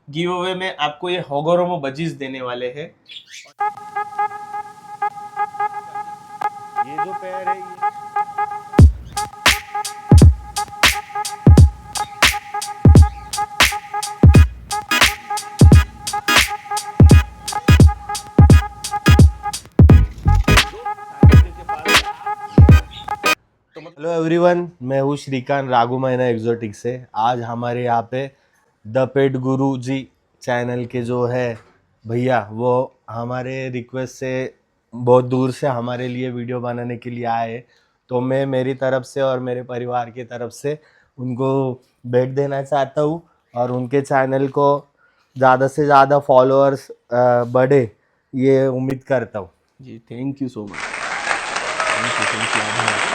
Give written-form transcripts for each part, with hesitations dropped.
Give away में आपको ये होगोरोमो बजीज देने वाले हैं। ये जो पैर है ये हेलो एवरीवन, मैं हूँ श्रीकांत राघुमैना एक्सोटिक से। आज हमारे यहाँ पे the pet Guru ji channel के जो है भैया, वो हमारे रिक्वेस्ट से बहुत दूर से हमारे लिए वीडियो बनाने के लिए आए। तो मैं मेरी तरफ से और मेरे परिवार की तरफ से उनको भेंट देना चाहता हूँ और उनके चैनल को ज़्यादा से ज़्यादा फॉलोअर्स बढ़े, ये उम्मीद करता हूँ जी। Thank you so much, thank you.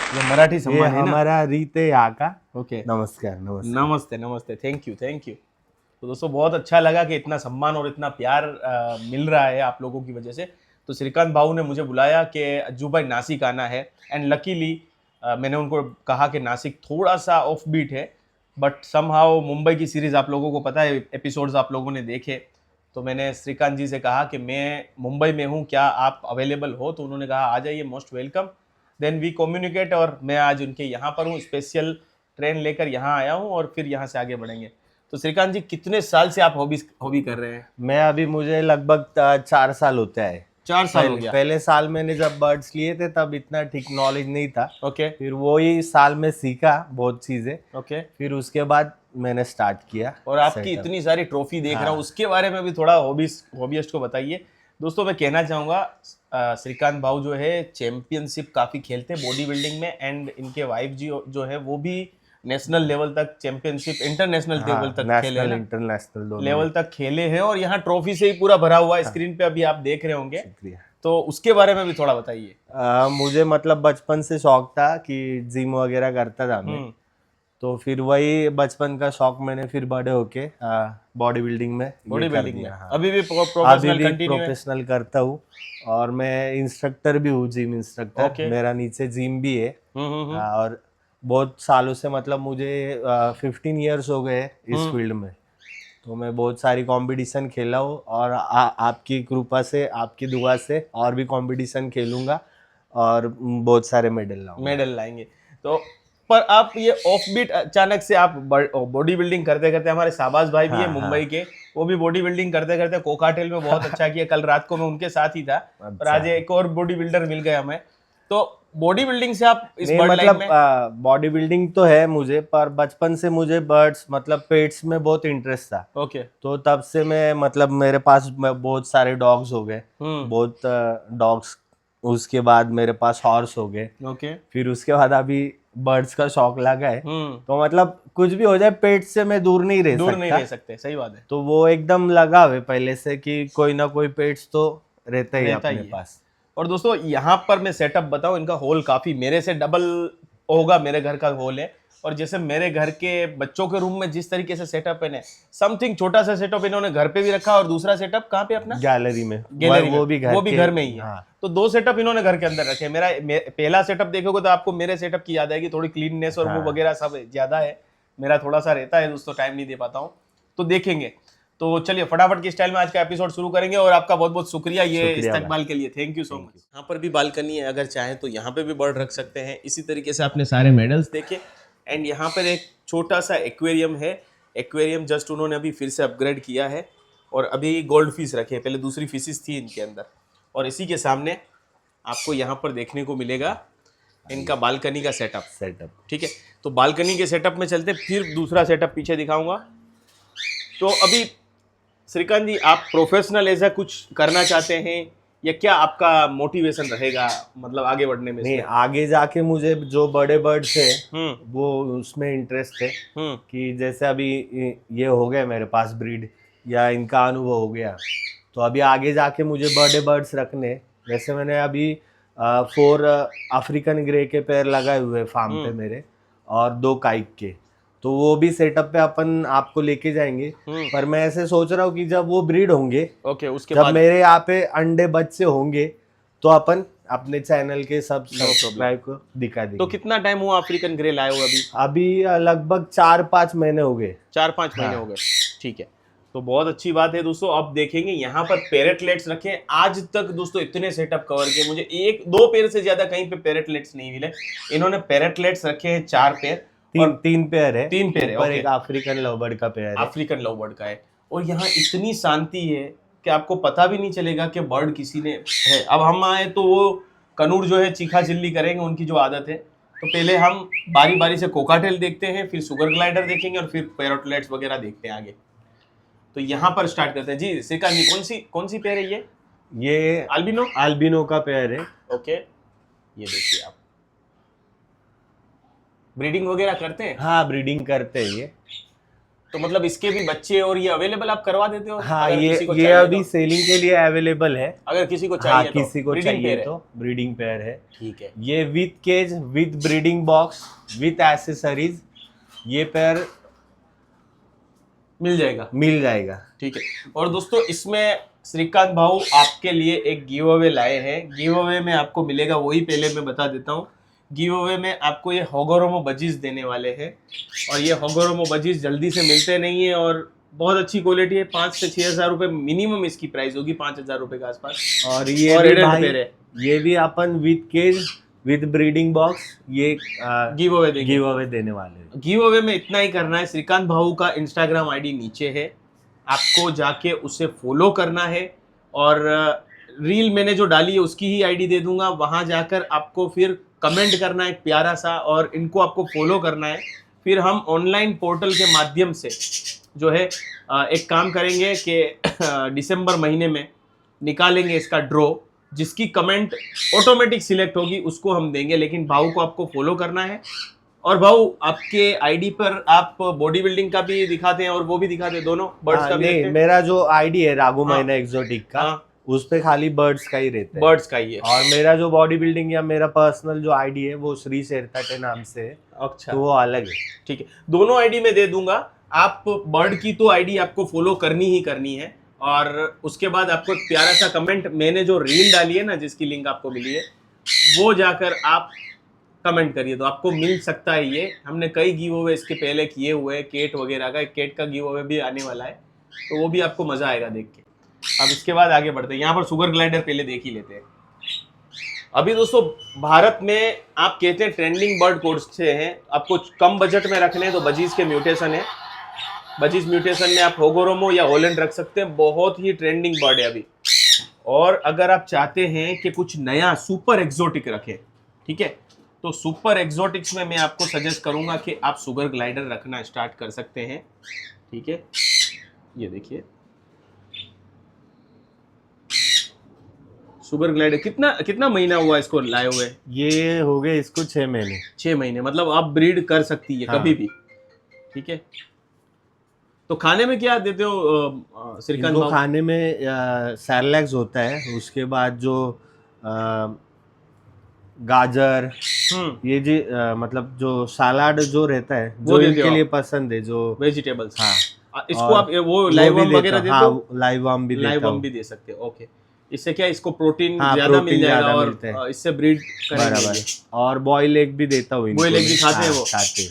ये मराठी ये सम्मान है ना? हमारा रीत है यहाँ का। ओके, नमस्कार नमस्कार। नमस्ते नमस्ते, थैंक यू थैंक यू। तो दोस्तों बहुत अच्छा लगा कि इतना सम्मान और इतना प्यार मिल रहा है आप लोगों की वजह से। तो श्रीकांत भाऊ ने मुझे बुलाया कि अज्जू भाई नासिक आना है, एंड लकीली मैंने उनको कहा कि नासिक थोड़ा सा ऑफ बीट है, बट समहाउ मुंबई की सीरीज़ आप लोगों को पता है, एपिसोड्स आप लोगों ने देखे। तो मैंने श्रीकांत जी से कहा कि मैं मुंबई में हूँ, क्या आप अवेलेबल हो? तो उन्होंने कहा आ जाइए, most welcome. Then we communicate, और मैं आज उनके यहाँ पर हूँ, स्पेशल ट्रेन लेकर यहाँ आया हूँ और फिर यहाँ से आगे बढ़ेंगे। तो श्रीकांत जी, कितने साल से आप हॉबी कर रहे हैं? मैं अभी मुझे लगभग 4 साल होते हैं। 4 साल हो गया। पहले साल मैंने जब बर्ड्स लिए थे तब इतना ठीक नॉलेज नहीं था। ओके फिर वही साल में सीखा बहुत चीज़ें। ओके। फिर उसके बाद मैंने स्टार्ट किया। और आपकी सेटअप। इतनी सारी ट्रॉफी देख रहा हूँ, हाँ। उसके बारे में भी थोड़ा हॉबीस्ट को बताइए। दोस्तों मैं कहना चाहूँगा, श्रीकांत भाऊ जो है चैंपियनशिप काफ़ी खेलते हैं बॉडी बिल्डिंग में, एंड इनके वाइफ जी जो है वो भी नेशनल लेवल तक चैंपियनशिप, इंटरनेशनल लेवल तक खेले हैं नेशनल ना? इंटरनेशनल दोनों लेवल तक खेले हैं, और यहाँ ट्रॉफी से ही पूरा भरा हुआ है। स्क्रीन पे अभी आप देख रहे होंगे, शुक्रिया। तो उसके बारे में भी थोड़ा बताइए। मुझे मतलब बचपन से शौक था कि जिम वगैरह करता था मैं। तो फिर वही बचपन का शौक मैंने फिर बड़े होके बॉडी बिल्डिंग में बॉडी ये कर बिल्डिंग में दिया। हाँ। अभी भी अभी प्रोफेशनल भी कंटिन्यू है? प्रोफेशनल करता हूँ और मैं इंस्ट्रक्टर भी हूँ, जिम इंस्ट्रक्टर। ओके। मेरा नीचे जिम भी है। हम्म। और बहुत सालों से मतलब मुझे 15 ईयर्स हो गए इस फील्ड में। तो मैं बहुत सारी कंपटीशन खेला हूँ और आपकी कृपा से, आपकी दुआ से और भी कंपटीशन खेलूंगा और बहुत सारे मेडल लाऊंगा। मेडल लाएंगे। तो पर आप ये ऑफ बीट अचानक से आप बॉडी बिल्डिंग करते करते, हमारे शाबाज भाई भी है हाँ मुंबई हाँ। के, वो भी बॉडी बिल्डिंग करते करते कोकाटेल में बहुत अच्छा किया। कल रात को मैं उनके साथ ही था, और अच्छा। आज एक और बॉडी बिल्डर मिल गया हमें। तो बॉडी बिल्डिंग से आप इस नहीं बर्ड लाइन मतलब में? बॉडी बिल्डिंग तो है मुझे, पर बचपन से मुझे बर्ड्स मतलब पेट्स में बहुत इंटरेस्ट था। ओके। तो तब से मैं मतलब मेरे पास बहुत सारे डॉग्स हो गए, हम्म। बहुत डॉग्स। उसके बाद मेरे पास हॉर्स हो गए। ओके। फिर उसके बाद अभी बर्ड्स का शौक लगा है। हम्म। तो मतलब कुछ भी हो जाए पेट से मैं दूर नहीं रह दूर नहीं सकता। रह सकते, सही बात है। तो वो एकदम लगाव है पहले से कि कोई ना कोई पेट्स तो रहता ही रहता अपने ही है। पास। और दोस्तों यहाँ पर मैं सेटअप बताऊं, इनका हॉल काफ़ी मेरे से डबल होगा, मेरे घर का हॉल है। और जैसे मेरे घर के बच्चों के रूम में जिस तरीके से सेटअप है, समथिंग छोटा सा सेटअप इन्होंने घर पे भी रखा, और दूसरा सेटअप कहाँ पे अपना? गैलरी में। गैलरी में। वो भी घर में ही है। हाँ। तो 2 सेटअप इन्होंने घर के अंदर रखे। पहला सेटअप देखोगे तो आपको मेरे सेटअप की याद आएगी, थोड़ी क्लीननेस और वो हाँ। वगैरह सब ज्यादा है। मेरा थोड़ा सा रहता है दोस्तों, टाइम नहीं दे पाता हूँ, तो देखेंगे। तो चलिए फटाफट की स्टाइल में आज का एपिसोड शुरू करेंगे, और आपका बहुत बहुत शुक्रिया ये शुक्रिया भाई। इस्तकबाल के लिए, थैंक यू सो मच। यहाँ पर भी बालकनी है, अगर चाहें तो यहाँ पे भी बर्ड रख सकते हैं। इसी तरीके से आपने सारे मेडल्स देखे, एंड यहाँ पर एक छोटा सा एक्वेरियम है। एक्वेरियम जस्ट उन्होंने अभी फिर से अपग्रेड किया है, और अभी गोल्ड फिश रखे, पहले दूसरी फिशेस थी इनके अंदर। और इसी के सामने आपको यहाँ पर देखने को मिलेगा इनका बालकनी का सेटअप। ठीक है, तो बालकनी के सेटअप में चलते, फिर दूसरा सेटअप पीछे दिखाऊंगा। तो अभी श्रीकांत जी, आप प्रोफेशनल ऐसा कुछ करना चाहते हैं, या क्या आपका मोटिवेशन रहेगा मतलब आगे बढ़ने में? नहीं, आगे जाके मुझे जो बड़े बर्ड्स है हम्म। वो उसमें इंटरेस्ट है। हम्म। कि जैसे अभी ये हो गए मेरे पास ब्रीड, या इनका अनुभव हो गया, तो अभी आगे जाके मुझे बड़े बर्ड्स रखने। जैसे मैंने अभी 4 अफ्रीकन ग्रे के पैर लगाए हुए फार्म पे मेरे, और 2 काइक के। तो वो भी सेटअप पे अपन आपको लेके जाएंगे। पर मैं ऐसे सोच रहा हूँ कि जब वो ब्रीड होंगे, ओके, उसके जब बाद मेरे यहाँ पे अंडे बच्चे होंगे, तो अपन अपने चैनल के सब सब्सक्राइब को दिखा देंगे। तो कितना टाइम हुआ अफ्रीकन ग्रे लाए हुए अभी? अभी लगभग 4-5 महीने हो गए। 4-5 महीने हो गए, ठीक है। तो बहुत अच्छी बात है दोस्तों। अब देखेंगे यहाँ पर पैरेटलेट्स रखे हैं। आज तक दोस्तों इतने सेटअप कवर किए, मुझे 1-2 पेयर से ज्यादा कहीं पे पैरेटलेट्स नहीं मिले। इन्होंने पैरेटलेट्स रखे हैं 4 पेयर, तीन पेयर है। 3 पेयर है, ऊपर ओके। एक अफ्रीकन लवबर्ड का पेयर है। अफ्रीकन लवबर्ड का है। और यहाँ इतनी शांति है कि आपको पता भी नहीं चलेगा कि बर्ड किसी ने है। अब हम आए तो वो कनूर जो है चीखा चिल्ली करेंगे, उनकी जो आदत है। तो पहले हम बारी बारी से कोकाटेल देखते हैं, फिर सुगर ग्लाइडर देखेंगे और फिर पैरेटलेट्स वगैरह देखते हैं आगे। तो यहाँ पर स्टार्ट करते हैं जी। श्रीकांत जी, कौन सी पेयर है ये अल्बिनो का पेयर है। ओके, ये देखिए आप। ब्रीडिंग वगैरह करते हैं? हाँ, ब्रीडिंग करते हैं ये। तो मतलब इसके भी बच्चे और ये अवेलेबल आप करवा देते हो? हाँ, अगर किसी को ये चाहिए अभी तो? सेलिंग के लिए अवेलेबल है। अगर किसी को हाँ, चाहिए किसी को ब्रीडिंग चाहिए पेयर तो ब्रीडिंग पेयर है। ठीक है। ये with cage, with breeding box, with accessories, ये पेयर मिल जाएगा। ठीक है। और दोस्तों इसमें श्रीकांत भाऊ आपके लिए एक गिव अवे लाए हैं। गिव अवे में आपको मिलेगा वही, पहले मैं बता देता हूँ। गिव अवे में आपको ये होगोरोमो बजीज देने वाले हैं। और ये होगोरोमो बजीज जल्दी से मिलते नहीं है और बहुत अच्छी क्वालिटी है। 5 से 6 हजार रुपये मिनिमम इसकी प्राइस होगी, 5,000 रुपये के आसपास। और ये और भी एडेड भाई, पेयर है। ये भी अपन with cage, with breeding box, ये गिव अवे देने वाले हैं। गिव अवे में इतना ही करना है। श्रीकांत भाऊ का इंस्टाग्राम आईडी नीचे है, आपको जाके उसे फॉलो करना है। और रील मैंने जो डाली है उसकी ही आईडी दे दूंगा, वहां जाकर आपको फिर कमेंट करना है प्यारा सा, और इनको आपको फॉलो करना है। फिर हम ऑनलाइन पोर्टल के माध्यम से जो है एक काम करेंगे कि दिसंबर महीने में निकालेंगे इसका ड्रॉ। जिसकी कमेंट ऑटोमेटिक सिलेक्ट होगी उसको हम देंगे, लेकिन भाऊ को आपको फॉलो करना है। और भाऊ आपके आईडी पर आप बॉडी बिल्डिंग का भी दिखाते हैं और वो भी दिखाते हैं, दोनों बर्ड्स का भी नहीं, रखते हैं? मेरा जो आईडी है रागू मैना एक्सोटिक का, हाँ। उस पे खाली बर्ड्स का ही रहता है। बर्ड्स का ही है। और मेरा जो बॉडी बिल्डिंग या मेरा पर्सनल जो आईडी है वो श्री शेरताटे नाम से है। अच्छा, तो वो अलग है। ठीक है। दोनों आईडी में दे दूंगा। आप बर्ड की तो आईडी आपको फॉलो करनी ही करनी है, और उसके बाद आपको एक प्यारा सा कमेंट, मैंने जो रील डाली है ना जिसकी लिंक आपको मिली है, वो जाकर आप कमेंट करिए तो आपको मिल सकता है ये। हमने कई गिव अवे इसके पहले किए हुए हैं, केट वगैरह का। केट का गिव अवे भी आने वाला है, तो वो भी आपको मजा आएगा देख के। अब इसके बाद आगे बढ़ते हैं। यहाँ पर सुगर ग्लाइडर पहले देख ही लेते हैं। अभी दोस्तों भारत में आप कहते हैं ट्रेंडिंग बर्ड कोड से हैं, आपको कम बजट में रखने हैं तो बजीज के म्यूटेशन है। बजीज म्यूटेशन में आप होगोरोमो या होलैंड रख सकते हैं, बहुत ही ट्रेंडिंग बर्ड है अभी। और अगर आप चाहते हैं कि कुछ नया सुपर एक्सोटिक रखें, ठीक है, तो सुपर एक्सोटिक्स में मैं आपको सजेस्ट करूंगा कि आप सुगर ग्लाइडर रखना स्टार्ट कर सकते हैं। ठीक है, ये देखिए सुगर ग्लाइडर। कितना महीना हुआ इसको लाए हुए? ये हो गए इसको 6 महीने। 6 महीने, मतलब आप ब्रीड कर सकती है हाँ। कभी भी। ठीक है। तो खाने में क्या देते हो श्रीकांत इनको भाऊ? खाने में सैरलैक्स होता है, उसके बाद जो गाजर, ये जी मतलब जो सलाद जो रहता है, वो जो देते इनके हो लिए पसंद है, जो वेजिटेबल्स। हाँ, इसको और आप वो लाइव भी वर्म देता वगैरह हूँ। देते हाँ, हो? लाइव वर्म भी लाइव देता वर्म हूँ। भी दे सकते हो। ओके, इससे क्या इसको प्रोटीन हाँ, ज्यादा प्रोटीन मिल जाएगा ज्यादा और मिलता है। इससे ब्रीड बराबर। करेंगे। और बॉयल एग भी देता हूँ इनको। बॉयल एग भी खाते हैं वो? खाते हैं।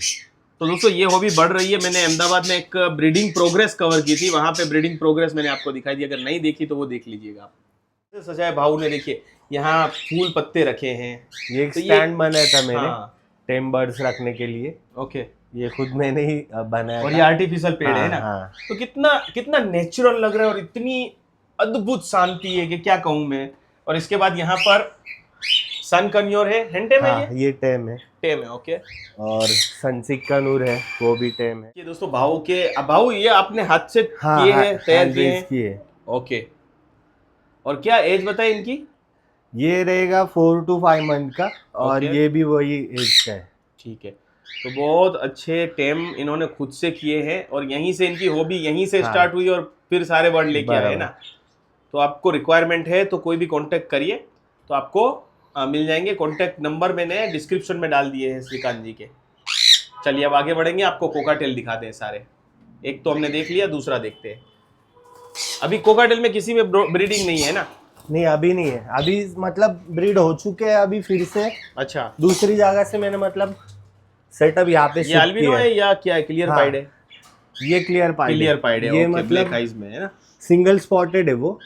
तो दोस्तों ये हॉबी बढ़ रही है। मैंने अहमदाबाद में एक ब्रीडिंग प्रोग्रेस कवर की थी, वहां पे ब्रीडिंग प्रोग्रेस मैंने आपको दिखाई दी। अगर नहीं देखी तो वो देख लीजिएगा आप। सजाए भाऊ ने देखिए यहाँ फूल पत्ते रखे हैं। ये एक तो स्टैंड बनाया था मैंने हाँ, टेम बर्ड्स रखने के लिए। ओके। ये खुद मैंने ही बनाया और था। ये आर्टिफिशियल पेड़ है ना? हाँ। तो कितना नेचुरल लग रहा है और इतनी अद्भुत शांति है कि क्या कहूँ मैं। और इसके बाद यहाँ पर सन कन्योर है, हेंटे में हाँ, ये टेम है। टेम है, ओके। और सनसिक का नूर है, वो भी टेम है। ये दोस्तों भाऊ ये आपने हाथ से हाँ, किए हैं, तैयार किए हैं? की है। ओके। और क्या एज बताए इनकी? ये रहेगा 4 to 5 मंथ का, और Okay. ये भी वही एज का है। ठीक है। तो बहुत अच्छे टेम इन्होंने खुद से किए हैं, और यहीं से इनकी हॉबी यहीं से हाँ। स्टार्ट हुई और फिर सारे बर्ड लेके आए बराबर। ना। तो आपको रिक्वायरमेंट है तो कोई भी कांटेक्ट करिए, तो आपको मिल जाएंगे। कांटेक्ट नंबर मैंने डिस्क्रिप्शन में डाल दिए हैं श्रीकांत जी के। चलिए अब आगे बढ़ेंगे, आपको कोकाटेल दिखाते हैं सारे। एक तो हमने देख लिया, दूसरा देखते हैं। अभी कोकाटेल में किसी में ब्रीडिंग नहीं है ना? नहीं अभी नहीं है, अभी मतलब ब्रीड हो चुके हैं, अभी फिर से अच्छा, दूसरी जगह से मैंने मतलब सेटअप यहाँ पे ये शिफ्ट अल्बिनो किया है या क्या है? क्लियर हाँ, पाइड है? ये क्लियर पाइड क्लियर पाइड है, ये ओके, ब्लैक मतलब आइज में है ना? सिंगल स्पॉटेड है वो।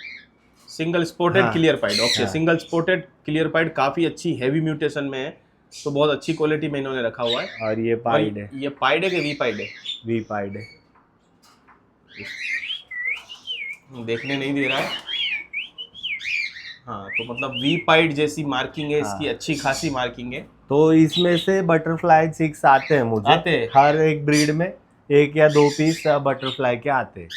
सिंगल स्पॉटेड हाँ क्लियर पाइड, ओके, हाँ सिंगल स्पॉटेड क्लियर पाइड काफी अच्छी हैवी म्यूटेशन में है, तो बहुत अच्छी क्वालिटी में इन्होंने रखा हुआ है। और ये और पाइड है, ये पाइड है कि वी पाइड है? वी पाइड है। देखने नहीं दे रहा है। हाँ, तो मतलब वी पाइड जैसी मार्किंग है इसकी, हाँ। अच्छी खासी मार्किंग है। तो इसमें से बटरफ्लाई चिक्स आते हैं मुझे, आते हैं? हर एक ब्रीड में 1 या 2 पीस बटरफ्लाई के आते हैं।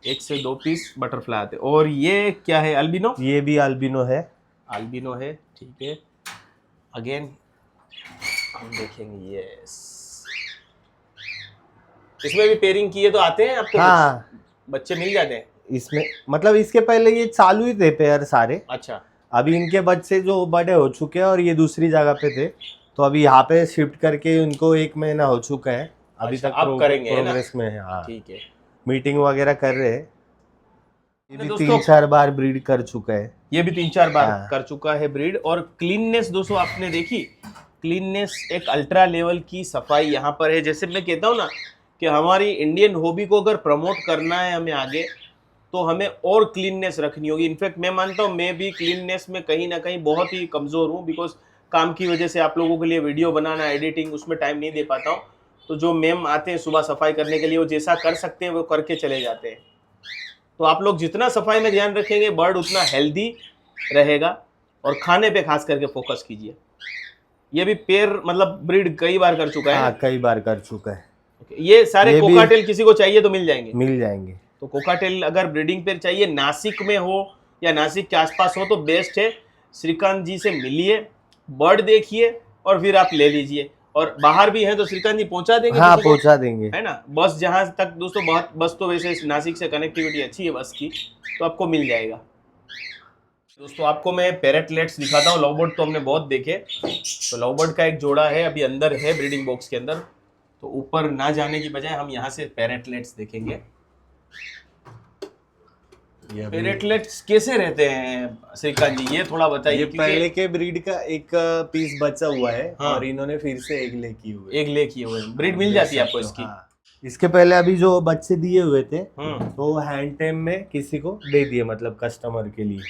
1 से 2 पीस बटरफ्लाई आते हैं। और ये क्या है, अल्बिनो? ये भी अल्बिनो है। अल्बिनो है, ठीक है। अगेन हम देखेंगे, यस, इसमें भी पेयरिंग किए तो आते हैं आपको? हाँ बच्चे मिल जाते हैं? इसमें मतलब इसके पहले ये चालू ही थे पेयर सारे, अच्छा, अभी इनके बच्चे जो बड़े हो चुके हैं और ये दूसरी जगह पे थे, तो अभी यहाँ पे शिफ्ट करके उनको 1 महीना हो चुका है, अभी अच्छा, तक अब करेंगे, है ना? प्रोग्रेस में है। हाँ ठीक है। मीटिंग वगैरह कर रहे हैं। ये भी दोस्तों 3-4 बार ब्रीड कर चुका है। ये भी 3-4 बार हाँ। कर चुका है ब्रीड। और क्लीननेस दोस्तों आपने देखी, क्लीननेस, एक अल्ट्रा लेवल की सफाई यहाँ पर है। जैसे मैं कहता हूँ ना कि हमारी इंडियन हॉबी को अगर प्रमोट करना है हमें आगे, तो हमें और क्लीननेस रखनी होगी। इनफैक्ट मैं मानता हूँ मैं भी क्लीननेस में कहीं ना कहीं बहुत ही कमज़ोर हूँ, बिकॉज काम की वजह से आप लोगों के लिए वीडियो बनाना, एडिटिंग, उसमें टाइम नहीं दे पाता हूँ। तो जो मैम आते हैं सुबह सफाई करने के लिए, वो जैसा कर सकते हैं वो करके चले जाते हैं। तो आप लोग जितना सफाई में ध्यान रखेंगे, बर्ड उतना हेल्दी रहेगा। और खाने पे खास करके फोकस कीजिए। ये भी पेयर मतलब ब्रीड कई बार कर चुका है हाँ ना? कई बार कर चुका है। ये सारे ये भी कोकाटेल किसी को चाहिए तो मिल जाएंगे? मिल जाएंगे। तो कोकाटेल अगर ब्रीडिंग पेयर चाहिए, नासिक में हो या नासिक के आसपास हो, तो बेस्ट है। श्रीकांत जी से मिलिए, बर्ड देखिए और फिर आप ले लीजिए। और बाहर भी हैं तो श्रीकांत जी पहुंचा देंगे हाँ किसी को, पहुंचा देंगे। है ना? बस जहां तक दोस्तों, बहुत बस तो वैसे नासिक से कनेक्टिविटी अच्छी है बस की, तो आपको मिल जाएगा। दोस्तों आपको मैं पैरेटलेट्स दिखाता हूँ। लवबर्ड तो हमने बहुत देखे, तो लवबर्ड का एक जोड़ा है अभी अंदर है ब्रीडिंग बॉक्स के अंदर। तो ऊपर ना जाने की बजाय हम यहाँ से पैरेटलेट्स देखेंगे। पैरेटलेट्स कैसे रहते हैं श्रीकांत जी, ये थोड़ा बताइए। ये क्योंकि पहले के ब्रीड का एक पीस बचा हुआ है। हाँ। और इन्होंने फिर से एक ले किए हुए। एक ले किए हुए ब्रीड मिल जाती है आपको इसकी? हाँ। इसके पहले अभी जो बच्चे दिए हुए थे, हम्म, तो हैंड टेम में किसी को दे दिए, मतलब कस्टमर के लिए।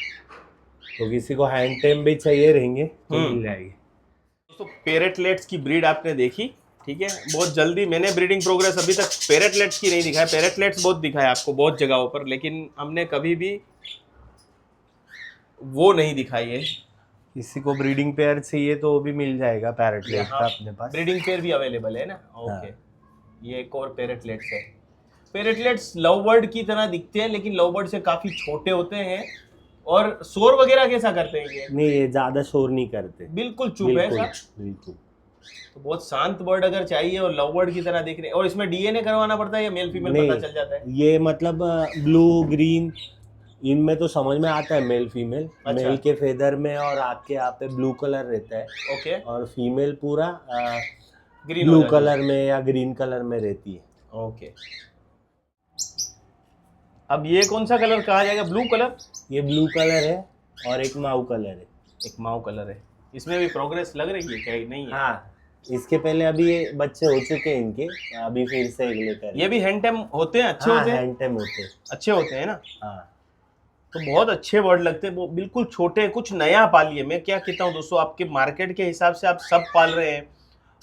तो किसी को हैंड टेम भी चाहिए रहेंगे तो मिल जाएगी। दोस्तों पैरेटलेट्स की ब्रीड आपने देखी, ठीक है। बहुत जल्दी मैंने ब्रीडिंग प्रोग्रेस अभी तक पैरेटलेट्स की नहीं दिखाया। पैरेटलेट्स बहुत दिखाया आपको बहुत जगहों पर, लेकिन हमने कभी भी वो नहीं दिखाई है। किसी को ब्रीडिंग पेयर चाहिए तो वो भी मिल जाएगा पैरेटलेट का अपने पास। ब्रीडिंग पेयर भी अवेलेबल है ना? ओके। हाँ। ये एक और पैरेटलेट्स है। पैरेटलेट्स लव बर्ड की तरह दिखते हैं, लेकिन लव बर्ड से काफी छोटे होते हैं। और शोर वगैरह कैसा करते हैं ये? नहीं ये ज्यादा शोर नहीं करते, बिल्कुल चुप है बिल्कुल ऐसा। बिल्कुल। तो बहुत शांत बर्ड अगर चाहिए और लव बर्ड की तरह दिख रहे हैं, और इसमें डीएनए करवाना पड़ता है या मेल फीमेल पता चल जाता है? ये मतलब ब्लू ग्रीन इनमें तो समझ में आता है मेल फीमेल। अच्छा। मेल के फेदर में और आपके यहाँ पे ब्लू कलर रहता है, ओके, और फीमेल पूरा ग्रीन हो ब्लू जाती है। कलर में या ग्रीन कलर में रहती है। ओके। अब ये कौन सा कलर कहा जाएगा? Blue colour? ये ब्लू कलर है और एक माऊ कलर है। एक माओ कलर है। इसमें भी प्रोग्रेस लग रही है क्या? नहीं है? हाँ इसके पहले अभी ये बच्चे हो चुके हैं इनके, अभी फिर से एक लेकर। ये भी हैंड टेम होते हैं? अच्छे हाँ, होते हैं? हैंड टेम होते हैं। अच्छे होते हैं ना? हाँ तो बहुत अच्छे बर्ड लगते हैं वो, बिल्कुल छोटे, कुछ नया पालिए। मैं क्या कहता हूँ दोस्तों, आपके मार्केट के हिसाब से आप सब पाल रहे हैं।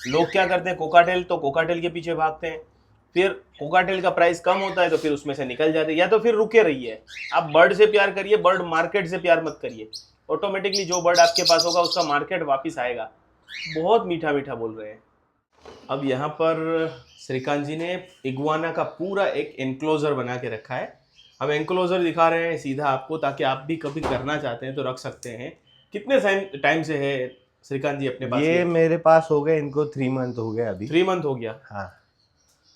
लोग क्या करते हैं, कोकाटेल तो कोकाटेल के पीछे भागते हैं, फिर कोकाटेल का प्राइस कम होता है तो फिर उसमें से निकल जाते हैं। या तो फिर रुके रहिए, आप बर्ड से प्यार करिए, बर्ड मार्केट से प्यार मत करिए। ऑटोमेटिकली जो बर्ड आपके पास होगा उसका मार्केट वापस आएगा। बहुत मीठा मीठा बोल रहे हैं। अब यहाँ पर श्रीकांत जी ने इग्वाना का पूरा एक एनक्लोजर बना के रखा है। हम एनक्लोजर दिखा रहे हैं सीधा आपको, ताकि आप भी कभी करना चाहते हैं तो रख सकते हैं। कितने टाइम से है श्रीकांत जी अपने पास? ये मेरे पास हो गए, इनको 3 मंथ हो गए अभी। 3 मंथ हो गया। हाँ।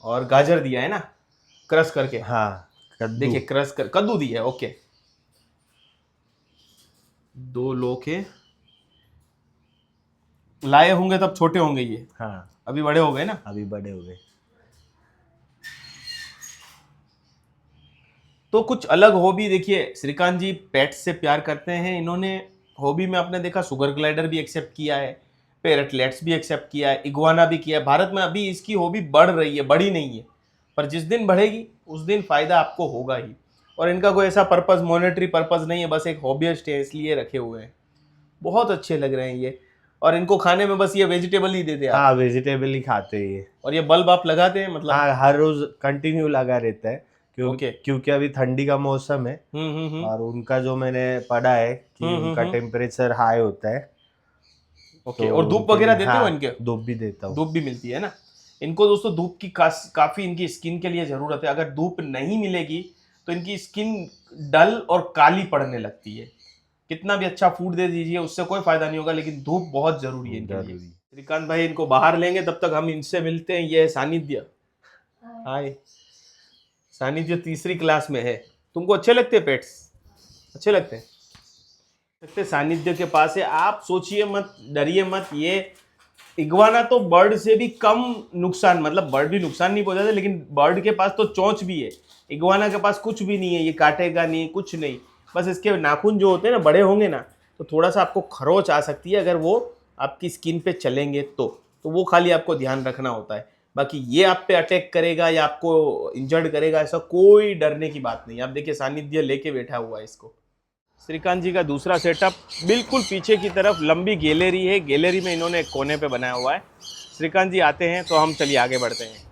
और गाजर दिया है ना, क्रश करके? हाँ देखिए क्रश कर, कद्दू दिया है। ओके, 2 लोके लाए होंगे तब छोटे होंगे ये। हाँ अभी बड़े हो गए ना? अभी बड़े हो गए। तो कुछ अलग हॉबी देखिए, श्रीकांत जी पेट्स से प्यार करते हैं। इन्होंने हॉबी में आपने देखा शुगर ग्लाइडर भी एक्सेप्ट किया है, पेरेटलेट्स भी एक्सेप्ट किया है, इग्वाना भी किया है। भारत में अभी इसकी हॉबी बढ़ रही है, बढ़ी नहीं है, पर जिस दिन बढ़ेगी उस दिन फायदा आपको होगा ही। और इनका कोई ऐसा पर्पस, मॉनेटरी पर्पस नहीं है, बस एक हॉबीस्ट है इसलिए रखे हुए हैं। बहुत अच्छे लग रहे हैं ये। और इनको खाने में बस ये वेजिटेबल ही देते हैं आप? हाँ वेजिटेबल ही खाते हैं ये। और ये बल्ब आप लगाते हैं मतलब? हाँ हर रोज कंटिन्यू लगा रहता है ओके। क्योंकि अभी ठंडी का मौसम है। और उनका जो मैंने पढ़ा है कि उनका टेम्परेचर हाई होता है। ओके। तो और धूप उनके वगैरह लिए- देते हो हाँ, इनके? धूप भी देता हूँ। धूप भी मिलती है ना इनको दोस्तों। धूप की काफी इनकी स्किन के लिए जरूरत है। अगर धूप नहीं मिलेगी तो इनकी स्किन डल और काली पड़ने लगती है। कितना भी अच्छा फूड दे दीजिए उससे कोई फायदा नहीं होगा, लेकिन धूप बहुत जरूरी है इनके लिए। श्रीकांत भाई इनको बाहर लेंगे, तब तक हम इनसे मिलते हैं। ये है सानिध्य। हाय सानिध्य, तीसरी क्लास में है। तुमको अच्छे लगते हैं पेट्स? अच्छे लगते हैं? सानिध्य के पास है। आप सोचिए मत, डरिए मत। ये इग्वाना तो बर्ड से भी कम नुकसान, मतलब बर्ड भी नुकसान नहीं पहुंचाते, लेकिन बर्ड के पास तो चोंच भी है, इग्वाना के पास कुछ भी नहीं है। ये काटेगा नहीं, कुछ नहीं। बस इसके नाखून जो होते हैं ना, बड़े होंगे ना तो थोड़ा सा आपको खरोच आ सकती है अगर वो आपकी स्किन पे चलेंगे तो वो खाली आपको ध्यान रखना होता है। बाकी ये आप पे अटैक करेगा या आपको इंजर्ड करेगा, ऐसा कोई डरने की बात नहीं। आप देखिए सानिध्य लेके बैठा हुआ है इसको। श्रीकांत जी का दूसरा सेटअप बिल्कुल पीछे की तरफ लंबी गैलरी है। गैलरी में इन्होंने एक कोने पे बनाया हुआ है। श्रीकांत जी आते हैं तो हम चलिए आगे बढ़ते हैं।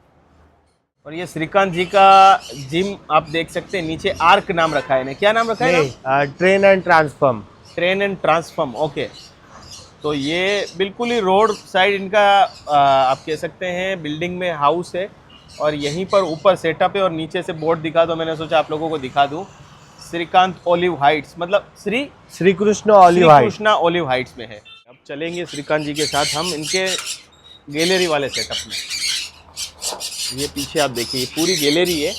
और ये श्रीकांत जी का जिम आप देख सकते हैं। नीचे आर्क नाम रखा है इन्हें। क्या नाम रखा है? Train and transform. Train and transform, okay. तो ये बिल्कुल ही रोड साइड इनका आप कह सकते हैं बिल्डिंग में हाउस है। और यहीं पर ऊपर सेटअप है और नीचे से बोर्ड दिखा दो, मैंने सोचा आप लोगों को दिखा दूं। श्रीकांत ओलिव हाइट्स, मतलब Shri Krishna olive Heights. Krishna olive Heights में है। अब चलेंगे श्रीकांत जी के साथ हम इनके गैलरी वाले सेटअप में। ये पीछे आप देखिए, ये पूरी गैलरी है।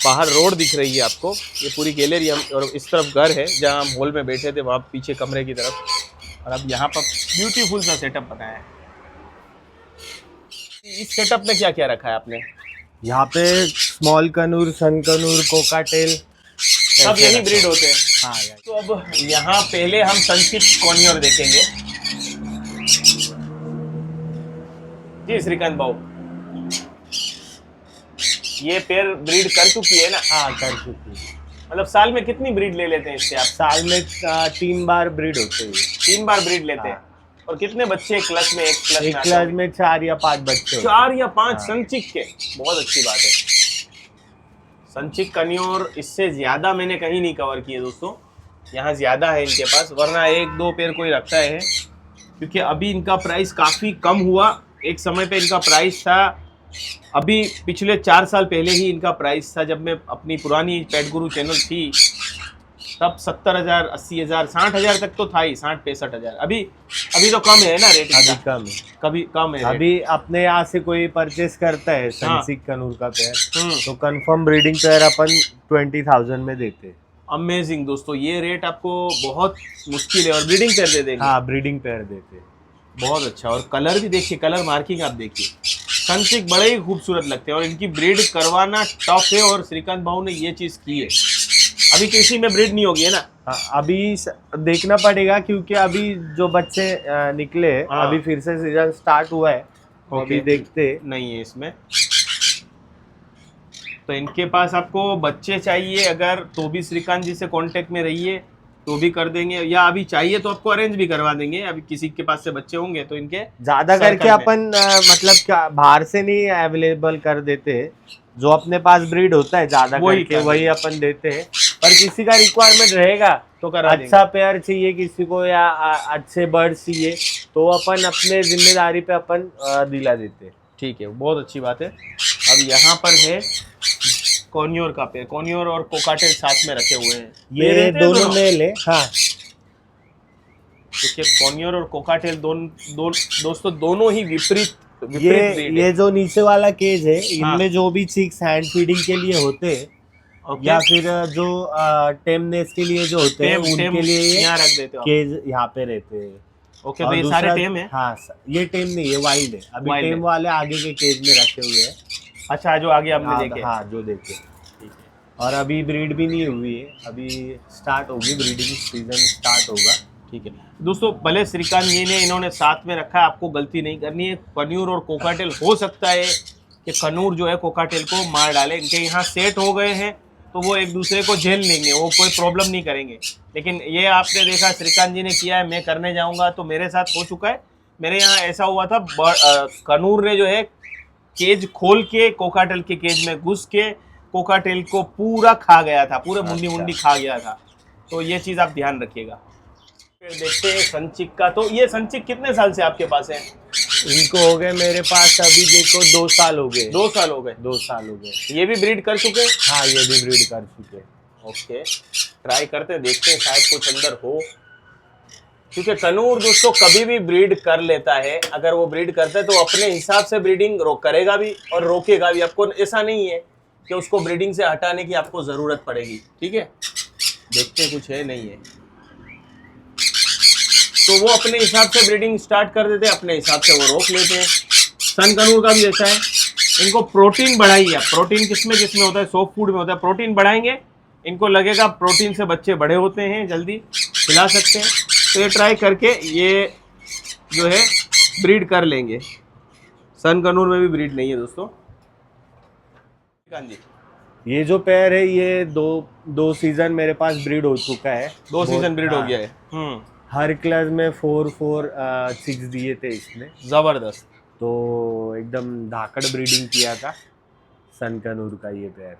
बाहर रोड दिख रही है आपको, ये पूरी गैलरी। हम और इस तरफ घर है जहाँ हम हॉल में बैठे थे, वहाँ पीछे कमरे की तरफ। और अब यहाँ पर ब्यूटीफुल सा सेटअप बनाया है। इस सेटअप में क्या क्या रखा है आपने? यहाँ पे स्मॉल कनूर, सन कनूर, कोकाटेल सब यही ब्रीड होते हैं। हाँ। तो अब यहाँ पहले हम संक्षिप्त कॉर्नियर देखेंगे। जी श्रीकांत भाऊ, ये पेयर ब्रीड कर चुकी है ना? हाँ कर चुकी है। मतलब साल में कितनी ब्रीड ले लेते हैं इससे आप? साल में 3 बार ब्रीड होते हैं। 3 बार ब्रीड लेते हैं। और कितने बच्चे क्लच में? एक क्लच में 4 या 5 बच्चे। 4 या 5 संचिक के? बहुत अच्छी बात है। संचिक कन्योर इससे ज्यादा मैंने कहीं नहीं कवर किए दोस्तों। यहाँ ज्यादा है इनके पास, वरना 1-2 पेयर कोई रखता है। क्योंकि अभी इनका प्राइस काफी कम हुआ। एक समय पे इनका प्राइस था, अभी पिछले 4 साल पहले ही इनका प्राइस था, जब मैं अपनी पुरानी पेट गुरु चैनल थी तब 70,000, 80,000, 60,000 तक तो था ही, 60-65,000। अभी तो कम है ना रेट? अभी कम है, कभी कम है रेट। अभी अपने यहाँ से कोई परचेस करता है संचिक कनूर का पेयर तो कंफर्म ब्रीडिंग पेयर अपन 20,000 में देते हैं। अमेजिंग दोस्तों, ये रेट आपको बहुत मुश्किल है। और ब्रीडिंग पेयर दे देंगे? हाँ ब्रीडिंग पेयर देते हैं। बहुत अच्छा। और कलर भी देखिए, कलर मार्किंग आप देखिए, संचिक बड़े ही खूबसूरत लगते हैं। और इनकी ब्रीड करवाना टफ है और श्रीकांत भाऊ ने ये चीज की है। अभी किसी में ब्रीड नहीं होगी है ना? हाँ, अभी देखना पड़ेगा क्योंकि अभी जो बच्चे निकले अभी फिर से सीजन स्टार्ट हुआ है तो अभी देखते नहीं है इसमें। तो इनके पास आपको बच्चे चाहिए अगर तो भी श्रीकांत जी से कांटेक्ट में रहिए, तो भी कर देंगे। या अभी चाहिए तो आपको अरेंज भी करवा देंगे। अभी किसी के पास से बच्चे होंगे तो इनके ज्यादा करके अपन मतलब क्या बाहर से नहीं अवेलेबल कर देते, जो अपने पास ब्रीड होता है ज्यादा करके वही अपन देते हैं। पर किसी का रिक्वायरमेंट रहेगा तो अच्छा पेयर चाहिए किसी को या अच्छे बर्ड चाहिए तो अपन अपने जिम्मेदारी पे अपन दिला देते हैं। ठीक है, बहुत अच्छी बात है। अब यहाँ पर है कॉर्नियोर का पेयर। कॉर्नियोर और कोकाटेल साथ में रखे हुए हैं। ये दोनों मेल है। हाँ देखिए कॉर्नियोर और कोकाटेल दोस्तों दोनों ही विपरीत ये जो नीचे वाला केज है इनमें जो भी चिक्स हैंड फीडिंग के लिए होते हैं या फिर जो टेमनेस के लिए जो होते हैं उनके लिए यहाँ रख देते हो केज यहाँ पे रहते हैं। ओके, तो ये सारे टेम है? हाँ ये टेम नहीं है, वाइल्ड है। अभी टेम वाले आगे के केज में रखे हुए हैं। अच्छा, जो आगे हमने देखे। हाँ जो देखे। ठीक है। और अभी ब्रीड भी नहीं हुई है, अभी स्टार्ट होगी, ब्रीडिंग सीजन स्टार्ट होगा। ठीक है दोस्तों, भले श्रीकांत जी ने इन्होंने साथ में रखा है, आपको गलती नहीं करनी है। कनूर और कोकाटेल, हो सकता है कि कनूर जो है कोकाटेल को मार डाले, इनके यहाँ सेट हो गए हैं तो वो एक दूसरे को झेल लेंगे, वो कोई प्रॉब्लम नहीं करेंगे। लेकिन ये आपने देखा श्रीकांत जी ने किया है, मैं करने जाऊंगा तो मेरे साथ हो चुका है। मेरे यहाँ ऐसा हुआ था, कनूर ने जो है केज खोल के कोकाटेल के केज में घुस के कोकाटेल को पूरा खा गया था, पूरे मुंडी मुंडी खा गया था। तो ये चीज़ आप ध्यान रखिएगा। फिर देखते हैं संचिक का। तो ये संचिक कितने साल से आपके पास है? इनको हो गए मेरे पास अभी देखो 2 साल हो गए। 2 साल हो गए। 2 साल हो गए। ये भी ब्रीड कर चुके हैं? हाँ, ये भी ब्रीड कर चुके। ओके, ट्राई करते हैं, देखते हैं शायद कुछ अंदर हो। क्योंकि कनूर दोस्तों कभी भी ब्रीड कर लेता है, अगर वो ब्रीड करता है तो अपने हिसाब से ब्रीडिंग करेगा भी और रोकेगा भी। आपको ऐसा नहीं है कि उसको ब्रीडिंग से हटाने की आपको ज़रूरत पड़ेगी। ठीक है, देखते हैं कुछ है नहीं है। तो वो अपने हिसाब से ब्रीडिंग स्टार्ट कर देते हैं, अपने हिसाब से वो रोक लेते हैं। सन कनूर का भी ऐसा है, इनको प्रोटीन बढ़ाइए। प्रोटीन किसमें किसमें होता है? सॉफ्ट फूड में होता है। प्रोटीन बढ़ाएंगे, इनको लगेगा प्रोटीन से बच्चे बड़े होते हैं, जल्दी खिला सकते हैं। तो ये ट्राई करके ये जो है ब्रीड कर लेंगे। सन कनूर में भी ब्रीड नहीं है दोस्तों। जी, ये जो पेयर है ये दो सीजन मेरे पास ब्रीड हो चुका है। 2 सीजन ब्रीड हो हाँ। गया है। हर क्लास में 4-4-6 दिए थे इसने, जबरदस्त। तो एकदम धाकड़ ब्रीडिंग किया था सन कनूर का ये पेयर।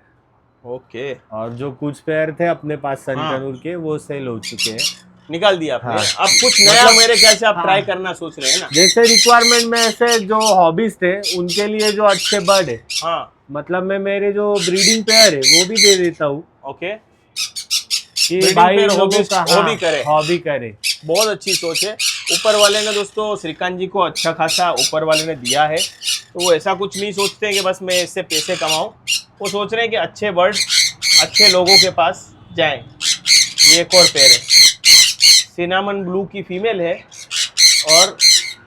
ओके, और जो कुछ पेयर थे अपने पास सन हाँ। कनूर के, वो सेल हो चुके हैं, निकाल दिया आपने। हाँ। अब कुछ नया मतलब- मेरे ख्याल से आप हाँ। ट्राई करना सोच रहे हैं ना? जैसे रिक्वायरमेंट में ऐसे जो हॉबीज थे उनके लिए जो अच्छे बर्ड है, हाँ, मतलब मैं मेरे जो ब्रीडिंग पेयर है वो भी दे देता हूँ ओके। कि Breeding भाई pair लोगों hobbies- का hobby करे। हॉबी करे। बहुत अच्छी सोच है। ऊपर वाले ने दोस्तों श्रीकांत जी को अच्छा खासा ऊपर वाले ने दिया है, तो वो ऐसा कुछ नहीं सोचते हैं कि बस मैं इससे पैसे कमाऊं। वो सोच रहे हैं कि अच्छे बर्ड अच्छे लोगों के पास जाएं। ये एक और पेयर है, सिनामन ब्लू की फीमेल है और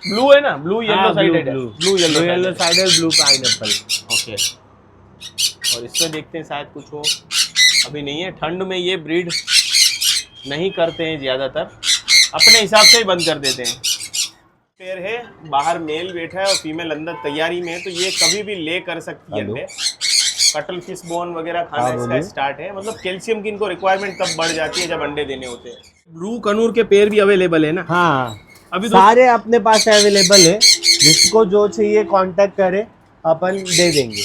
ब्लू है ना, ब्लू येलो साइडेड है, blue yellow sided blue pineapple. Okay. और इसमें देखते हैं शायद कुछ हो, अभी नहीं है। ठंड में ये ब्रीड नहीं करते हैं ज़्यादातर, अपने हिसाब से ही बंद कर देते हैं। पेयर है, बाहर मेल बैठा है और फीमेल अंदर तैयारी में है, तो ये कभी भी ले कर सकती है अंडे। कटल फिश बोन वगैरह खाना इसका स्टार्ट है। मतलब कैल्शियम की इनको रिक्वायरमेंट तब बढ़ जाती है जब अंडे देने होते हैं। ब्लू कनूर के पेयर भी अवेलेबल है ना? हाँ, अभी सारे अपने पास अवेलेबल है, जिसको जो चाहिए कांटेक्ट करे, अपन दे देंगे।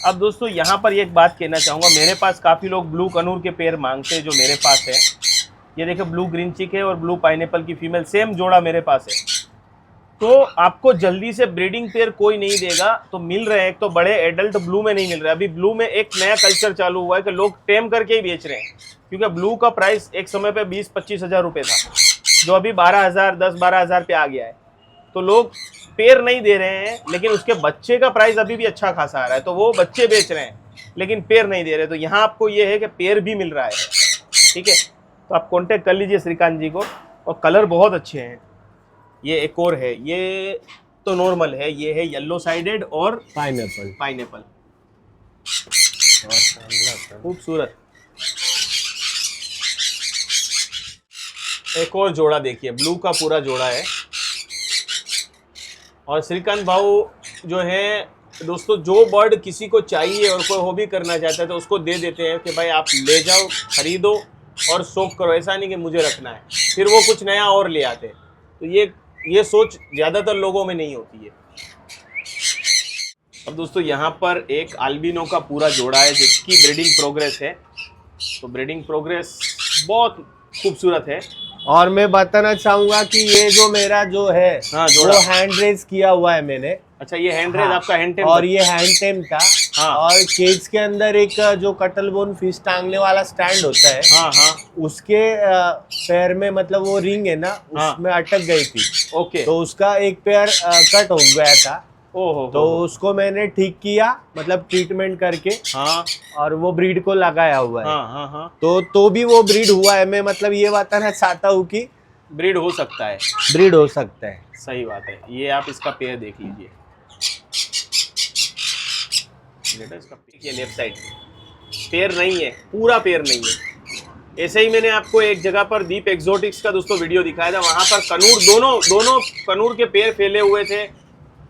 अब दोस्तों यहाँ पर एक बात कहना चाहूँगा, मेरे पास काफ़ी लोग ब्लू कनूर के पेयर मांगते हैं जो मेरे पास है। ये देखो ब्लू ग्रीन चिक है और ब्लू पाइनएप्पल की फीमेल, सेम जोड़ा मेरे पास है। तो आपको जल्दी से ब्रीडिंग पेयर कोई नहीं देगा, तो मिल रहे हैं। एक तो बड़े एडल्ट ब्लू में नहीं मिल रहे। अभी ब्लू में एक नया कल्चर चालू हुआ है कि लोग टेम करके ही बेच रहे हैं, क्योंकि ब्लू का प्राइस एक समय पे 20-25 हज़ार रुपये था, जो अभी 12,000 10-12 हज़ार पे आ गया है। तो लोग पेयर नहीं दे रहे हैं, लेकिन उसके बच्चे का प्राइस अभी भी अच्छा खासा आ रहा है, तो वो बच्चे बेच रहे हैं लेकिन पेयर नहीं दे रहे। तो यहाँ आपको ये है कि पेयर भी मिल रहा है। ठीक है, तो आप कांटेक्ट कर लीजिए श्रीकांत जी को। और कलर बहुत अच्छे हैं। ये एक और है, ये तो नॉर्मल है, ये है येलो साइडेड और पाइनएप्पल। खूबसूरत। एक और जोड़ा देखिए, ब्लू का पूरा जोड़ा है। और श्रीकांत भाऊ जो है दोस्तों, जो बर्ड किसी को चाहिए और कोई हॉबी करना चाहता है तो उसको दे देते हैं कि भाई आप ले जाओ, खरीदो और शौक करो। ऐसा नहीं कि मुझे रखना है, फिर वो कुछ नया और ले आते। तो ये सोच ज़्यादातर लोगों में नहीं होती है। अब दोस्तों यहाँ पर एक अल्बिनो का पूरा जोड़ा है जिसकी ब्रीडिंग प्रोग्रेस है। तो ब्रीडिंग प्रोग्रेस बहुत खूबसूरत है। और मैं बताना चाहूंगा कि ये जो मेरा जो है, हाँ, जोड़ा। वो हैंड रेज किया हुआ है मैंने। अच्छा, ये हैंड रेज हाँ, आपका हैंड टेम और ये हैंड टेम था। हाँ। और केज के अंदर एक जो कटल बोन फिश टांगने वाला स्टैंड होता है, हाँ हाँ, उसके पैर में मतलब वो रिंग है ना, हाँ। उसमें अटक गई थी। ओके। तो उसका एक पैर कट हो गया था, ओहो, तो उसको मैंने ठीक किया, मतलब ट्रीटमेंट करके, हाँ और वो ब्रीड को लगाया हुआ है। हाँ हाँ हाँ, तो भी वो ब्रीड हुआ है। मैं मतलब ये बताना चाहता हूँ कि ब्रीड हो सकता है। ब्रीड हो सकता है। सही बात है। ये आप इसका पेयर देख लीजिए, इसका देखिए लेफ्ट साइड। पेयर नहीं है, पूरा पेयर नहीं है। ऐसे ही मैंने आपको एक जगह पर दीप एक्सोटिक्स का दोस्तों वीडियो दिखाया था, वहां पर कनूर दोनों कनूर के पेयर फैले हुए थे,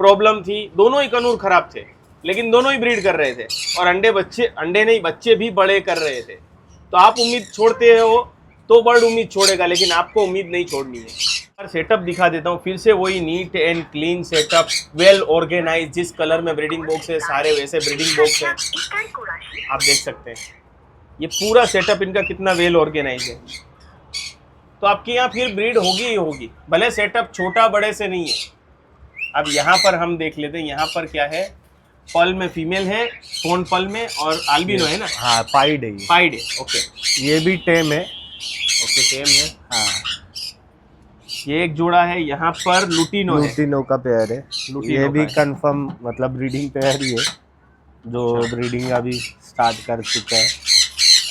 प्रॉब्लम थी, दोनों ही कनूर खराब थे, लेकिन दोनों ही ब्रीड कर रहे थे और अंडे नहीं बच्चे भी बड़े कर रहे थे। तो आप उम्मीद छोड़ते हो तो बर्ड उम्मीद छोड़ेगा, लेकिन आपको उम्मीद नहीं छोड़नी है। सेटअप दिखा देता हूँ फिर से, वही neat and clean setup, well organise, जिस कलर में ब्रीडिंग बॉक्स है सारे वैसे ब्रीडिंग बॉक्स है, आप देख सकते हैं। ये पूरा सेटअप इनका कितना वेल ऑर्गेनाइज है। तो आपके यहाँ फिर ब्रीड होगी ही होगी, भले सेटअप छोटा बड़े से नहीं है। अब यहाँ पर हम देख लेते हैं, यहाँ पर क्या है, पल में फीमेल है, फोन पल में, और आल्बिनो है ना। हाँ पाइड है ये। पाइड है, ओके। ये भी टेम है। ओके, टेम है। हाँ ये एक जोड़ा है, यहाँ पर लुटिनो है। लुटिनो का पेयर है। लुटिनो ये भी का है। कंफर्म मतलब ब्रीडिंग पेयर ही है, जो ब्रीडिंग अभी स्टार्ट कर चुका है।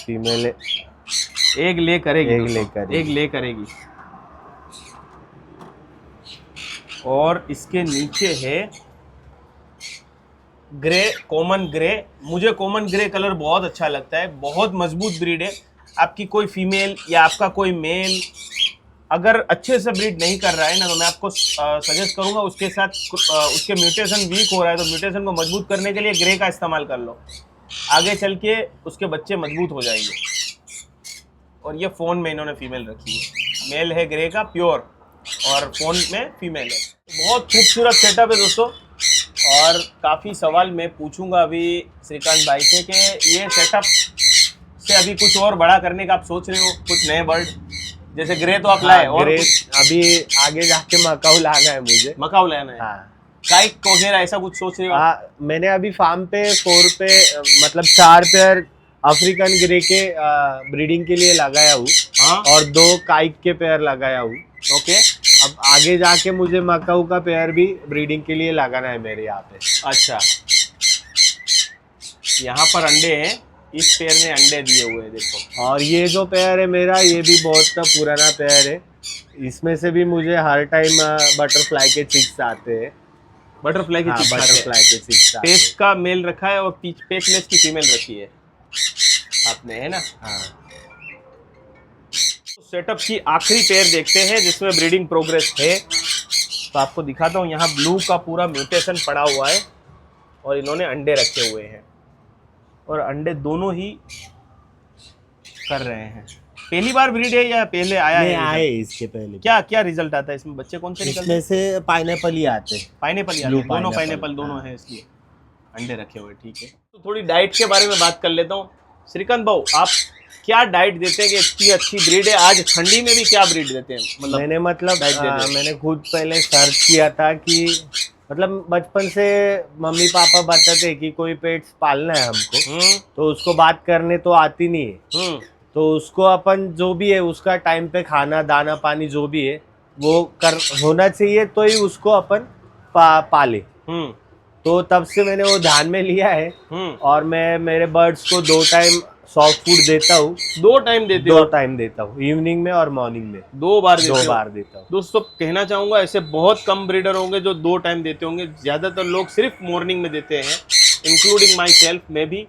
फीमेल एक ले करेगी, एक दोस्तों, ले करेगी। एक ले करेगी। और इसके नीचे है ग्रे, कॉमन ग्रे। मुझे कॉमन ग्रे कलर बहुत अच्छा लगता है, बहुत मजबूत ब्रीड है। आपकी कोई फीमेल या आपका कोई मेल अगर अच्छे से ब्रीड नहीं कर रहा है ना, तो मैं आपको सजेस्ट करूंगा उसके साथ, उसके म्यूटेशन वीक हो रहा है तो म्यूटेशन को मजबूत करने के लिए ग्रे का इस्तेमाल कर लो, आगे चल के उसके बच्चे मजबूत हो जाएंगे। और ये फोन में इन्होंने फीमेल रखी है, मेल है ग्रे का प्योर और फोन में फीमेल है। बहुत खूबसूरत सेटअप है दोस्तों। और काफ़ी सवाल मैं पूछूंगा अभी श्रीकांत भाई से कि ये सेटअप से अभी कुछ और बड़ा करने का आप सोच रहे हो, कुछ नए बर्ड, जैसे ग्रे तो आप लाए, और ग्रे अभी आगे जाके मकाऊ लाना है मुझे। मकाऊ लाना है, हाँ काइक वगैरह ऐसा कुछ सोच रहे हो? हाँ, मैंने अभी फार्म पे 4 पे मतलब 4 पेयर अफ्रीकन ग्रे के ब्रीडिंग के लिए लगाया हूँ। हाँ, और 2 काइक के पेयर लगाया हूँ। ओके। अब आगे जाके मुझे मकाऊ का पेयर भी ब्रीडिंग के लिए लगाना है मेरे यहाँ पे। अच्छा, यहाँ पर अंडे हैं, इस पेयर ने अंडे दिए हुए हैं, देखो। और ये जो पेयर है मेरा, ये भी बहुत पुराना पेयर है। इसमें से भी मुझे हर टाइम बटरफ्लाई के चिक्स आते हैं। बटरफ्लाई की हाँ, चिक्स आते हैं। बटरफ्लाई के चिक्स आते हैं। पेस्ट का मेल रखा है और पेस्टलेस की फीमेल रखी है आपने, है ना। हाँ सेटअप की आखिरी पेयर देखते हैं जिसमें ब्रीडिंग प्रोग्रेस है, तो आपको दिखाता हूँ। यहाँ ब्लू का पूरा म्यूटेशन पड़ा हुआ है और इन्होंने अंडे रखे हुए हैं, और अंडे दोनों ही कर रहे हैं। पहली बार ब्रीड है या पहले आया है? आए इसके पहले। क्या क्या रिजल्ट आता है इसमें, बच्चे कौन से निकलते हैं? इसमें से पाइनएप्पल ही आते हैं। पाइनएप्पल ही आते Blue हैं, दोनों pineapple, पाइनएप्पल दोनों हाँ। है, इसलिए अंडे रखे हुए। ठीक है, तो थोड़ी डाइट के बारे में बात कर लेता हूँ। श्रीकांत भाऊ, आप क्या डाइट देते हैं कि इतनी अच्छी ब्रीड है? आज ठंडी में भी क्या ब्रीड देते हैं? मतलब मैंने मतलब diet दे दें। मैंने खुद पहले सर्च किया था कि मतलब बचपन से मम्मी पापा बताते कि कोई पेट्स पालना है हमको, तो उसको बात करने तो आती नहीं है, तो उसको अपन जो भी है उसका टाइम पे खाना दाना पानी जो भी है वो कर होना चाहिए, तो ही उसको अपन पाले। तो तब से मैंने वो ध्यान में लिया है। और मैं मेरे बर्ड्स को 2 टाइम सॉफ्ट फूड देता हूँ। 2 टाइम देते हो? 2 टाइम देता हूँ, इवनिंग में और मॉर्निंग में। 2 बार देते 2 हो? बार देता हूँ। दोस्तों कहना चाहूंगा ऐसे बहुत कम ब्रीडर होंगे जो 2 टाइम देते होंगे, ज्यादातर लोग सिर्फ मॉर्निंग में देते हैं, इंक्लूडिंग माई सेल्फ, मैं भी।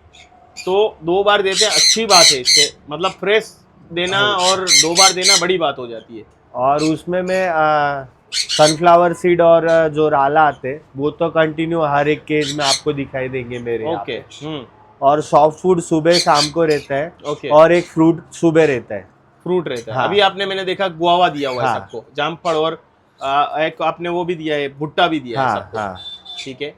तो 2 बार देते हैं, अच्छी बात है। इससे मतलब फ्रेश देना और 2 बार देना बड़ी बात हो जाती है। और उसमें मैं सनफ्लावर सीड और जो राला आते हैं वो तो कंटिन्यू हर एक केज में आपको दिखाई देंगे मेरे यहाँ ओके। पे। और सॉफ्ट फूड सुबह शाम को रहता है। ओके। और एक फ्रूट सुबह रहता है। फ्रूट रहता है। हाँ। अभी आपने, मैंने देखा गुआवा दिया हुआ है हाँ। सबको, जामफल, और एक आपने वो भी दिया है, भुट्टा भी दिया है हाँ सबको। हाँ। ठीक है।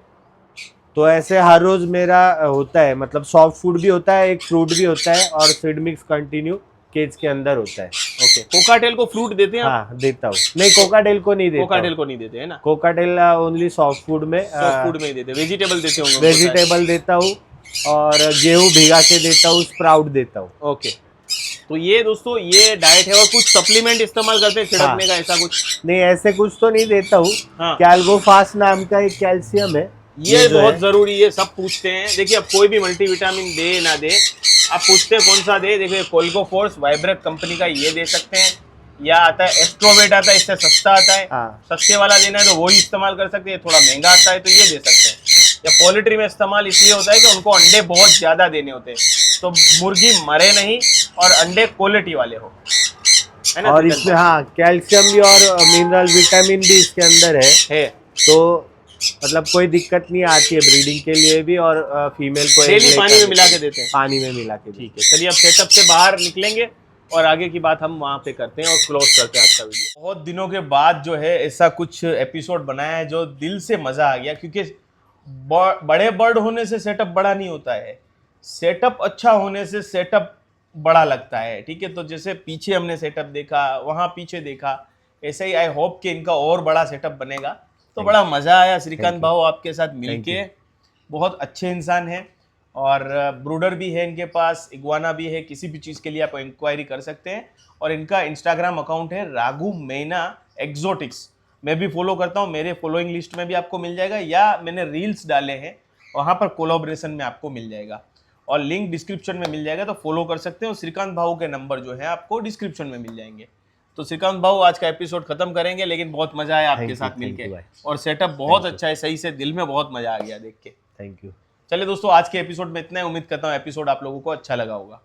तो ऐसे हर रोज मेरा होता है, मतलब सॉफ्ट फूड भी होता है, एक फ्रूट भी होता है, और सीड मिक्स कंटिन्यू केज के अंदर होता है। ओके। कोकाटेल को फ्रूट देते हैं आप? हाँ देता हूँ। नहीं, कोकाटेल को नहीं देता। कोकाटेल को नहीं देते है ना? कोकाटेल ओनली सॉफ्ट फूड में। सॉफ्ट फूड में ही देते हैं। वेजिटेबल देते होंगे? वेजिटेबल देता हूँ और गेहूं भिगा के देता हूँ, स्प्राउट देता हूँ। ओके। तो ये दोस्तों ये डाइट है। और कुछ सप्लीमेंट इस्तेमाल करते हैं छिड़कने का, ऐसा कुछ? नहीं, ऐसे कुछ तो नहीं देता हूँ। हाँ। कैल्गोफास नाम का एक कैल्शियम है, ये जो बहुत है। जरूरी है, सब पूछते हैं। देखिए, अब कोई भी मल्टीविटामिन दे ना दे, आप पूछते हैं कौन सा दे। देखिए, कोल्गोफोर्स वाइब्रेट कंपनी का ये दे सकते हैं, या आता है एस्ट्रोवेट, आता है, इससे सस्ता आता है। हाँ। सस्ते वाला देना है तो वही इस्तेमाल कर सकते हैं, थोड़ा महंगा आता है तो ये दे सकते हैं। या पोल्ट्री में इस्तेमाल इसलिए होता है कि उनको अंडे बहुत ज्यादा देने होते हैं, तो मुर्गी मरे नहीं और अंडे क्वालिटी वाले हो, है ना और श्रीकांत इसमें हाँ कैल्शियम भी और मिनरल विटामिन भी इसके अंदर है, है। तो मतलब कोई दिक्कत नहीं आती है ब्रीडिंग के लिए भी, और फीमेल को egg डेली lay पानी में करने मिला के के लिए देते हैं। पानी में मिला के ठीक है, चलिए अब सेटअप से बाहर निकलेंगे और आगे की बात हम वहाँ पे करते हैं और क्लोज करते हैं आज का वीडियो। बहुत दिनों के बाद जो है ऐसा कुछ एपिसोड बनाया है जो दिल से मज़ा आ गया, क्योंकि बड़े बर्ड होने से सेटअप बड़ा नहीं होता है, सेटअप अच्छा होने से सेटअप बड़ा लगता है। ठीक है, तो जैसे पीछे हमने सेटअप देखा, वहाँ पीछे देखा, ऐसे ही आई होप कि इनका और बड़ा सेटअप बनेगा। तो बड़ा मज़ा आया श्रीकांत भाऊ आपके साथ मिलके, बहुत अच्छे इंसान हैं और ब्रूडर भी है इनके पास, इग्वाना भी है, किसी भी चीज़ के लिए आप इंक्वायरी कर सकते हैं। और इनका इंस्टाग्राम अकाउंट है राघु मैना एक्सोटिक्स, मैं भी फॉलो करता हूँ, मेरे फॉलोइंग लिस्ट में भी आपको मिल जाएगा, या मैंने रील्स डाले हैं वहाँ पर कोलैबोरेशन में आपको मिल जाएगा और लिंक डिस्क्रिप्शन में मिल जाएगा, तो फॉलो कर सकते हैं। और श्रीकांत भाऊ के नंबर जो है आपको डिस्क्रिप्शन में मिल जाएंगे। तो श्रीकांत भाऊ आज का एपिसोड खत्म करेंगे, लेकिन बहुत मजा आया आपके साथ मिलके और सेटअप बहुत अच्छा है, सही से दिल में बहुत मजा आ गया देख के। Thank you. चलिए दोस्तों, आज के एपिसोड में इतना ही, उम्मीद करता हूँ एपिसोड आप लोगों को अच्छा लगा होगा।